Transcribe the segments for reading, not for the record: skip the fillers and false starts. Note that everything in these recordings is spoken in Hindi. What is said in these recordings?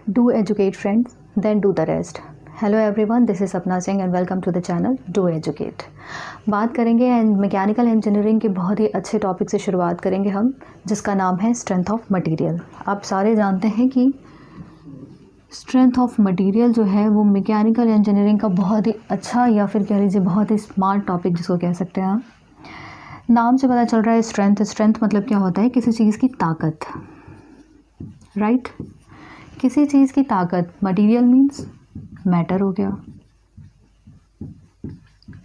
Do educate friends, then do the rest. Hello everyone, this is Sapna Singh and welcome to the channel do educate. बात करेंगे मैकेनिकल इंजीनियरिंग के बहुत ही अच्छे टॉपिक से शुरुआत करेंगे हम, जिसका नाम है स्ट्रेंथ ऑफ मटेरियल। आप सारे जानते हैं कि स्ट्रेंथ ऑफ मटेरियल जो है वो मैकेनिकल इंजीनियरिंग का बहुत ही अच्छा या फिर कह लीजिए बहुत ही स्मार्ट टॉपिक जिसको कह सकते हैं आप। नाम से पता चल रहा है स्ट्रेंथ मतलब क्या होता है, किसी चीज़ की ताकत, राइट। किसी चीज़ की ताकत, मटेरियल मीन्स मैटर हो गया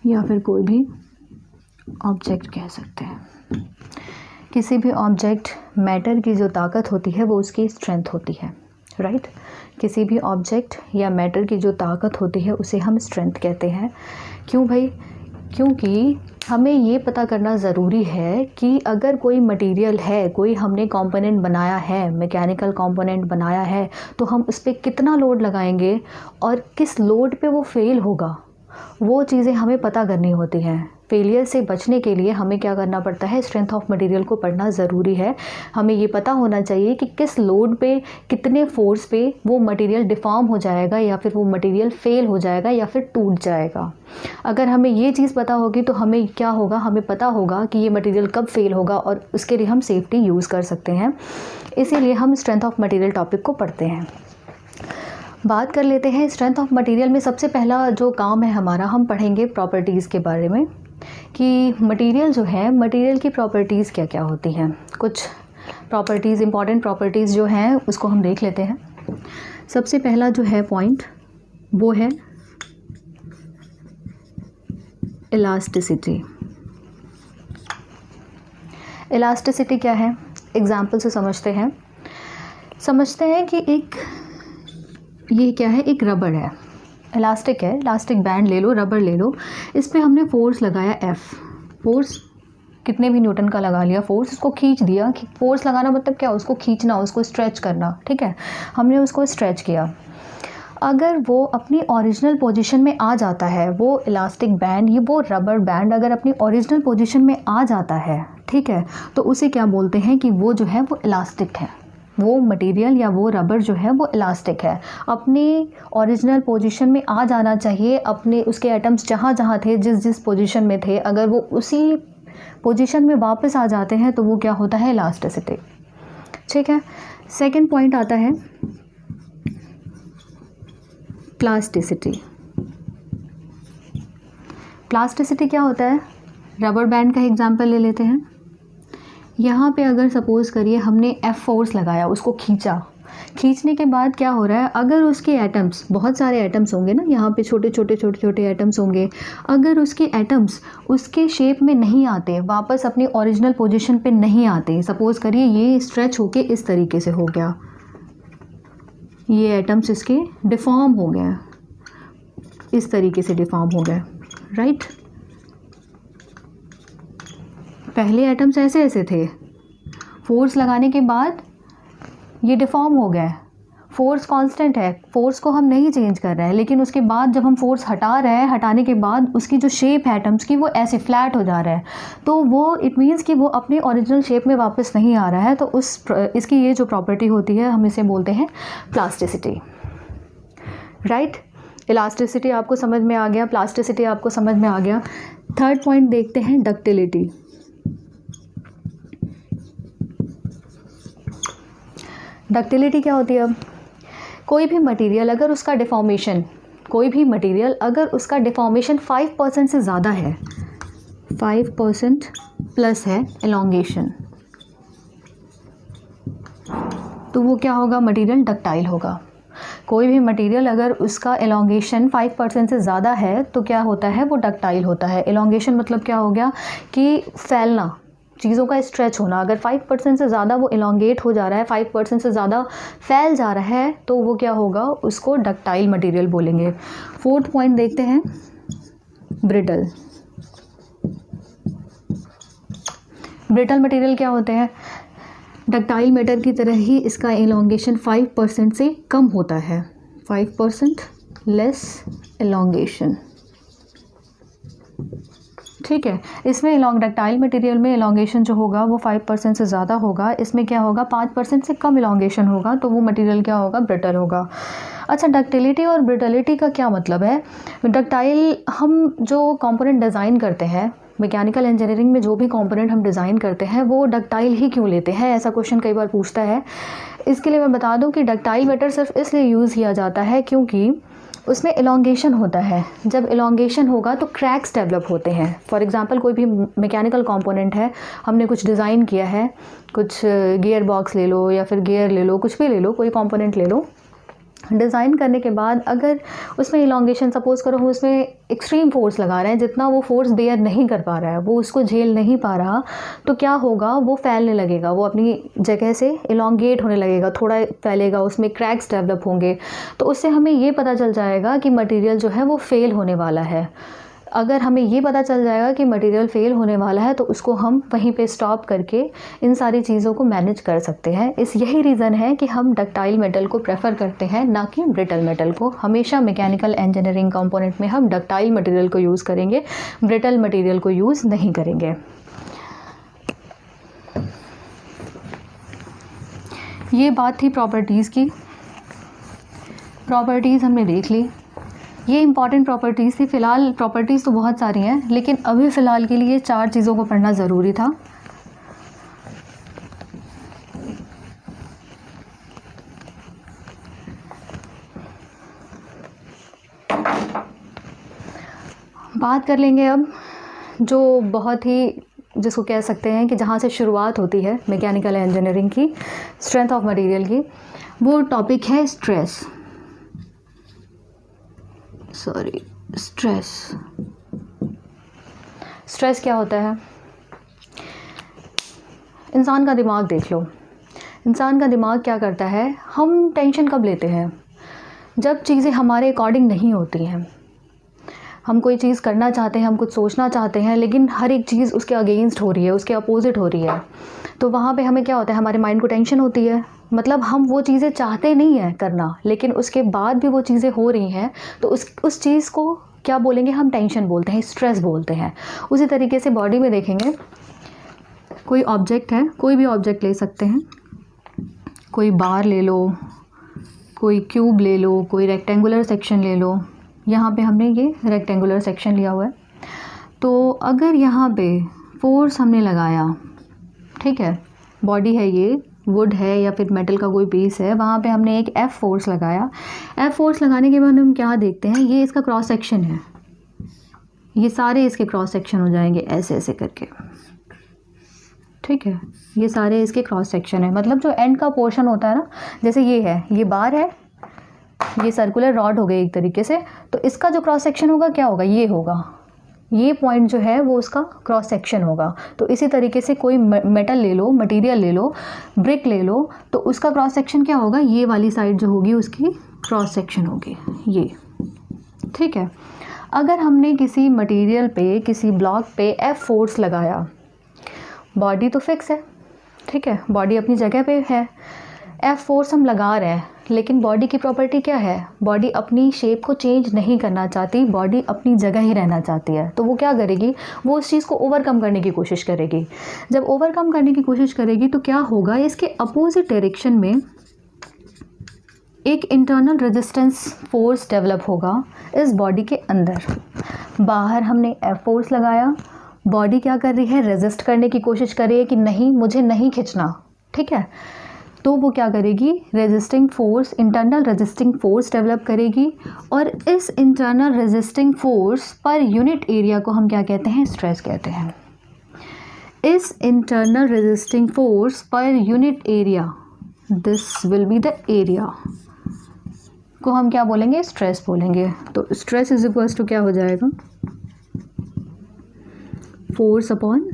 या फिर कोई भी ऑब्जेक्ट कह सकते हैं। किसी भी ऑब्जेक्ट मैटर की जो ताकत होती है वो उसकी स्ट्रेंथ होती है, राइट। किसी भी ऑब्जेक्ट या मैटर की जो ताकत होती है उसे हम स्ट्रेंथ कहते हैं। क्यों भाई? क्योंकि हमें ये पता करना ज़रूरी है कि अगर कोई मटेरियल है, कोई हमने कंपोनेंट बनाया है, मैकेनिकल कंपोनेंट बनाया है, तो हम उस पर कितना लोड लगाएंगे और किस लोड पे वो फेल होगा, वो चीज़ें हमें पता करनी होती हैं। फेलियर से बचने के लिए हमें क्या करना पड़ता है, स्ट्रेंथ ऑफ मटेरियल को पढ़ना ज़रूरी है। हमें ये पता होना चाहिए कि किस लोड पे, कितने फोर्स पे वो मटेरियल डिफॉर्म हो जाएगा या फिर वो मटेरियल फेल हो जाएगा या फिर टूट जाएगा। अगर हमें ये चीज़ पता होगी तो हमें क्या होगा, हमें पता होगा कि ये मटेरियल कब फेल होगा और उसके लिए हम सेफ्टी यूज़ कर सकते हैं। इसीलिए हम स्ट्रेंथ ऑफ मटेरियल टॉपिक को पढ़ते हैं। बात कर लेते हैं स्ट्रेंथ ऑफ मटेरियल में। सबसे पहला जो काम है हमारा, हम पढ़ेंगे प्रॉपर्टीज़ के बारे में कि मटेरियल जो है, मटेरियल की प्रॉपर्टीज़ क्या क्या होती हैं। कुछ प्रॉपर्टीज़, इंपॉर्टेंट प्रॉपर्टीज़ जो हैं उसको हम देख लेते हैं। सबसे पहला जो है पॉइंट वो है इलास्टिसिटी। इलास्टिसिटी क्या है, एग्जाम्पल से समझते हैं कि ये क्या है, एक रबड़ है, इलास्टिक है, इलास्टिक बैंड ले लो, रबड़ ले लो, इस पे हमने फोर्स लगाया F, फोर्स कितने भी न्यूटन का लगा लिया फोर्स, उसको खींच दिया। फोर्स लगाना मतलब क्या, उसको खींचना, उसको स्ट्रेच करना, ठीक है। हमने उसको स्ट्रेच किया। अगर वो अपनी ओरिजिनल पोजीशन में आ जाता है, वो इलास्टिक बैंड, ये वो रबर बैंड अगर अपनी ओरिजिनल पोजीशन में आ जाता है, ठीक है, तो उसे क्या बोलते हैं कि वो जो है वो इलास्टिक है। वो मटेरियल या वो रबर जो है वो इलास्टिक है, अपनी ओरिजिनल पोजीशन में आ जाना चाहिए। अपने उसके एटम्स जहाँ जहाँ थे, जिस पोजीशन में थे, अगर वो उसी पोजीशन में वापस आ जाते हैं तो वो क्या होता है, इलास्टिसिटी, ठीक है। सेकंड पॉइंट आता है प्लास्टिसिटी। प्लास्टिसिटी क्या होता है, रबर बैंड का एग्जांपल ले लेते हैं। यहाँ पे अगर सपोज़ करिए हमने F फोर्स लगाया, उसको खींचने के बाद क्या हो रहा है, अगर उसके एटम्स, बहुत सारे एटम्स होंगे ना, यहाँ पे छोटे छोटे एटम्स होंगे, अगर उसके एटम्स उसके शेप में नहीं आते, वापस अपनी ओरिजिनल पोजीशन पे नहीं आते, सपोज़ करिए ये स्ट्रेच होके इस तरीके से हो गया, ये एटम्स इसके डिफॉर्म हो गए, इस तरीके से डिफॉर्म हो गए, राइट। पहले एटम्स ऐसे थे, फोर्स लगाने के बाद ये डिफॉर्म हो गए। फोर्स कांस्टेंट है, फोर्स को हम नहीं चेंज कर रहे हैं, लेकिन उसके बाद जब हम फोर्स हटा रहे हैं, हटाने के बाद उसकी जो शेप है एटम्स की वो ऐसे फ्लैट हो जा रहा है, तो वो इट मीन्स कि वो अपनी ओरिजिनल शेप में वापस नहीं आ रहा है। तो इसकी ये जो प्रॉपर्टी होती है हम इसे बोलते हैं प्लास्टिसिटी, राइट। इलास्टिसिटी आपको समझ में आ गया, प्लास्टिसिटी आपको समझ में आ गया। थर्ड पॉइंट देखते हैं डक्टिलिटी। डक्टिलिटी क्या होती है, अब कोई भी मटेरियल अगर उसका डिफॉर्मेशन, 5% से ज़्यादा है, 5% प्लस है एलोंगेशन, तो वो क्या होगा, मटेरियल डक्टाइल होगा। कोई भी मटेरियल अगर उसका एलोंगेशन 5% से ज़्यादा है तो क्या होता है, वो डक्टाइल होता है। एलोंगेशन मतलब क्या हो गया कि फैलना, चीज़ों का स्ट्रेच होना। अगर 5% से ज़्यादा वो एलोंगेट हो जा रहा है, 5% से ज़्यादा फैल जा रहा है, तो वो क्या होगा, उसको डक्टाइल मटेरियल बोलेंगे। फोर्थ पॉइंट देखते हैं ब्रिटल। ब्रिटल मटेरियल क्या होते हैं, डक्टाइल मैटर की तरह ही इसका एलोंगेशन 5% से कम होता है, 5% लेस एलोंगेशन, ठीक है। इसमें डक्टाइल मटेरियल में इलॉन्गेशन जो होगा वो 5% से ज़्यादा होगा, इसमें क्या होगा 5% से कम इलॉन्गेशन होगा, तो वो मटेरियल क्या होगा, ब्रिटल होगा। अच्छा, डक्टिलिटी और ब्रिटलिटी का क्या मतलब है? डक्टाइल, हम जो कंपोनेंट डिज़ाइन करते हैं मैकेनिकल इंजीनियरिंग में, जो भी कंपोनेंट हम डिज़ाइन करते हैं वो डक्टाइल ही क्यों लेते हैं, ऐसा क्वेश्चन कई बार पूछता है। इसके लिए मैं बता दूं कि डक्टाइल मेटल सिर्फ इसलिए यूज़ किया जाता है क्योंकि उसमें इलॉन्गेशन होता है। जब इलॉन्गेशन होगा तो क्रैक्स डेवलप होते हैं। फॉर एग्जांपल कोई भी मैकेनिकल कंपोनेंट है, हमने कुछ डिज़ाइन किया है, कुछ गियर बॉक्स ले लो या फिर गियर ले लो, कुछ भी ले लो, कोई कंपोनेंट ले लो। डिज़ाइन करने के बाद अगर उसमें इलॉन्गेशन, सपोज़ करो हम उसमें एक्सट्रीम फोर्स लगा रहे हैं, जितना वो फोर्स बेयर नहीं कर पा रहा है, वो उसको झेल नहीं पा रहा, तो क्या होगा, वो फैलने लगेगा, वो अपनी जगह से इलॉन्गेट होने लगेगा, थोड़ा फैलेगा, उसमें क्रैक्स डेवलप होंगे। तो उससे हमें ये पता चल जाएगा कि मटेरियल जो है वो फेल होने वाला है। अगर हमें ये पता चल जाएगा कि मटेरियल फेल होने वाला है तो उसको हम वहीं पे स्टॉप करके इन सारी चीज़ों को मैनेज कर सकते हैं। यही रीज़न है कि हम डक्टाइल मेटल को प्रेफर करते हैं, ना कि ब्रिटल मेटल को। हमेशा मैकेनिकल इंजीनियरिंग कंपोनेंट में हम डक्टाइल मटेरियल को यूज़ करेंगे, ब्रिटल मटेरियल को यूज़ नहीं करेंगे। ये बात थी प्रॉपर्टीज़ की। प्रॉपर्टीज़ हमने देख ली, ये इंपॉर्टेंट प्रॉपर्टीज़ थी। फ़िलहाल प्रॉपर्टीज़ तो बहुत सारी हैं, लेकिन अभी फ़िलहाल के लिए 4 चीज़ों को पढ़ना ज़रूरी था। बात कर लेंगे अब जो बहुत ही, जिसको कह सकते हैं कि जहाँ से शुरुआत होती है मैकेनिकल इंजीनियरिंग की, स्ट्रेंथ ऑफ मटेरियल की, वो टॉपिक है स्ट्रेस। स्ट्रेस क्या होता है? इंसान का दिमाग देख लो। इंसान का दिमाग क्या करता है, हम टेंशन कब लेते हैं? जब चीज़ें हमारे अकॉर्डिंग नहीं होती हैं। हम कोई चीज़ करना चाहते हैं, हम कुछ सोचना चाहते हैं, लेकिन हर एक चीज़ उसके अगेंस्ट हो रही है, उसके अपोजिट हो रही है, तो वहाँ पे हमें क्या होता है, हमारे माइंड को टेंशन होती है। मतलब हम वो चीज़ें चाहते नहीं हैं करना, लेकिन उसके बाद भी वो चीज़ें हो रही हैं, तो उस चीज़ को क्या बोलेंगे हम, टेंशन बोलते हैं, स्ट्रेस बोलते हैं। उसी तरीके से बॉडी में देखेंगे, कोई ऑब्जेक्ट है, कोई भी ऑब्जेक्ट ले सकते हैं, कोई बार ले लो, कोई क्यूब ले लो, कोई रेक्टेंगुलर सेक्शन ले लो। यहाँ पे हमने ये रेक्टेंगुलर सेक्शन लिया हुआ है, तो अगर यहाँ पे फोर्स हमने लगाया, ठीक है, बॉडी है ये, वुड है या फिर मेटल का कोई पीस है, वहाँ पे हमने एक F फोर्स लगाया। F फोर्स लगाने के बाद हम क्या देखते हैं, ये इसका क्रॉस सेक्शन है, ये सारे इसके क्रॉस सेक्शन हो जाएंगे ऐसे ऐसे करके, ठीक है, ये सारे इसके क्रॉस सेक्शन है। मतलब जो एंड का पोर्शन होता है ना, जैसे ये है, ये बार है, ये सर्कुलर रॉड हो गई एक तरीके से, तो इसका जो क्रॉस सेक्शन होगा क्या होगा, ये होगा, ये पॉइंट जो है वो उसका क्रॉस सेक्शन होगा। तो इसी तरीके से कोई मेटल ले लो, मटेरियल ले लो, ब्रिक ले लो, तो उसका क्रॉस सेक्शन क्या होगा, ये वाली साइड जो होगी उसकी क्रॉस सेक्शन होगी ये, ठीक है। अगर हमने किसी मटेरियल पे, किसी ब्लॉक पे F फोर्स लगाया, बॉडी तो फिक्स है, ठीक है, बॉडी अपनी जगह पे है, F फोर्स हम लगा रहे हैं, लेकिन बॉडी की प्रॉपर्टी क्या है, बॉडी अपनी शेप को चेंज नहीं करना चाहती, बॉडी अपनी जगह ही रहना चाहती है। तो वो क्या करेगी, वो उस चीज़ को ओवरकम करने की कोशिश करेगी। जब ओवरकम करने की कोशिश करेगी तो क्या होगा, इसके अपोजिट डायरेक्शन में एक इंटरनल रेजिस्टेंस फोर्स डेवलप होगा इस बॉडी के अंदर। बाहर हमने F फोर्स लगाया, बॉडी क्या कर रही है, रेजिस्ट करने की कोशिश कर रही है कि नहीं, मुझे नहीं खींचना, ठीक है, तो वो क्या करेगी, resisting force, internal resisting force develop करेगी, और इस internal resisting force per unit area को हम क्या कहते हैं, स्ट्रेस कहते हैं। इस internal resisting force per unit area, this will be the area, को हम क्या बोलेंगे, स्ट्रेस बोलेंगे। तो स्ट्रेस इज इक्वल्स टू क्या हो जाएगा, फोर्स अपॉन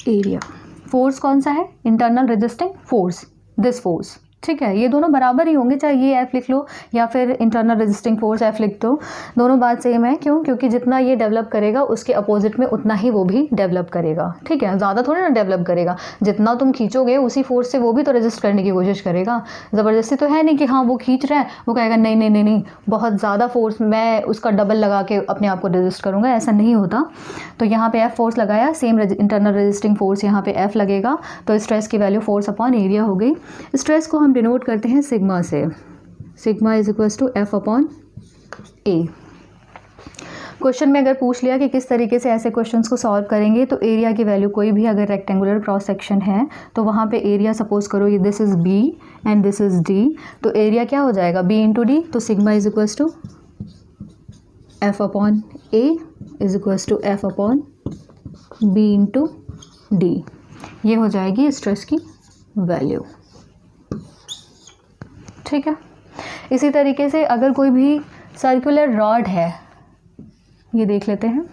एरिया। फोर्स कौन सा है, internal resisting force, this force, ठीक है, ये दोनों बराबर ही होंगे, चाहे ये एफ लिख लो या फिर इंटरनल रेजिस्टिंग फोर्स एफ लिख दो, दोनों बात सेम है। क्यों? क्योंकि जितना ये डेवलप करेगा उसके अपोजिट में उतना ही वो भी डेवलप करेगा। ठीक है, ज़्यादा थोड़ी ना डेवलप करेगा, जितना तुम खींचोगे उसी फोर्स से वो भी तो रेजिस्ट करने की कोशिश करेगा। ज़बरदस्ती तो है नहीं कि हाँ वो खींच रहा है, वो कहेगा नहीं नहीं नहीं नहीं बहुत ज़्यादा फोर्स, मैं उसका डबल लगा के अपने आप को रेजिस्ट करूँगा, ऐसा नहीं होता। तो यहाँ पे एफ फोर्स लगाया, सेम इंटरनल रेजिस्टिंग फोर्स यहाँ पे एफ लगेगा, तो स्ट्रेस की वैल्यू फोर्स अपॉन एरिया हो गई। स्ट्रेस को हम डिनोट करते हैं सिग्मा से, sigma is equal to F upon A. Question में अगर पूछ लिया कि किस तरीके से ऐसे क्वेश्चंस को सॉल्व करेंगे, तो एरिया की वैल्यू कोई भी अगर रेक्टेंगुलर क्रॉस सेक्शन है तो वहाँ पे एरिया सपोज करो ये this is B and this is D, तो एरिया क्या हो जाएगा बी इंटू डी, तो sigma is equal to F upon A is equal to F upon B into D. ये हो जाएगी स्ट्रेस की वैल्यू। ठीक है, इसी तरीके से अगर कोई भी सर्कुलर रॉड है, ये देख लेते हैं,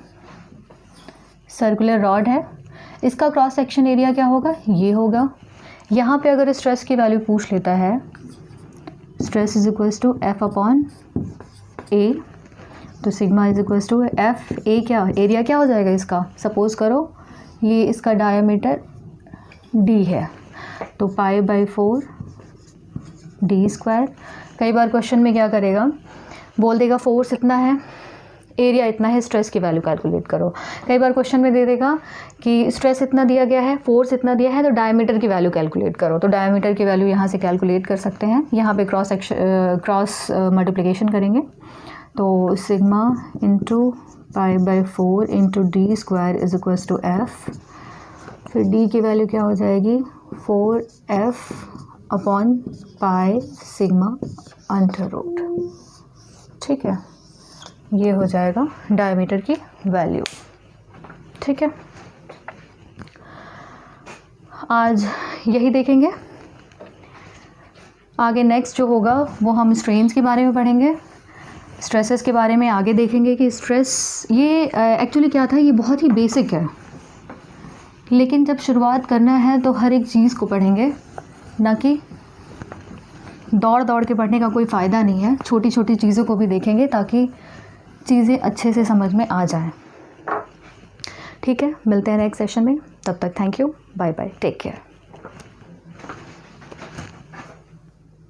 सर्कुलर रॉड है, इसका क्रॉस सेक्शन एरिया क्या होगा, ये होगा। यहाँ पे अगर स्ट्रेस की वैल्यू पूछ लेता है, stress is equals to F upon A, तो sigma is equals to F A, क्या एरिया क्या हो जाएगा इसका, सपोज करो ये इसका डायमीटर डी है, तो पाई बाई 4 डी स्क्वायर। कई बार क्वेश्चन में क्या करेगा, बोल देगा फोर्स इतना है, एरिया इतना है, स्ट्रेस की वैल्यू कैलकुलेट करो। कई बार क्वेश्चन में दे देगा कि स्ट्रेस इतना दिया गया है, फोर्स इतना दिया है, तो डायमीटर की वैल्यू कैलकुलेट करो। तो डायमीटर की वैल्यू यहाँ से कैलकुलेट कर सकते हैं। यहाँ पे क्रॉस मल्टीप्लिकेशन करेंगे, तो sigma into pi by 4 into D square is equals to F, फिर डी की वैल्यू क्या हो जाएगी 4f upon pi sigma under root. ठीक है, ये हो जाएगा डायमीटर की वैल्यू। ठीक है, आज यही देखेंगे। आगे नेक्स्ट जो होगा वो हम स्ट्रेन्स के बारे में पढ़ेंगे, स्ट्रेसेस के बारे में आगे देखेंगे कि स्ट्रेस ये एक्चुअली क्या था, ये बहुत ही बेसिक है, लेकिन जब शुरुआत करना है तो हर एक चीज़ को पढ़ेंगे, ना कि दौड़ दौड़ के पढ़ने का कोई फ़ायदा नहीं है। छोटी छोटी चीज़ों को भी देखेंगे ताकि चीज़ें अच्छे से समझ में आ जाएं। ठीक है, मिलते हैं नेक्स्ट सेशन में, तब तक thank you, bye bye, take care.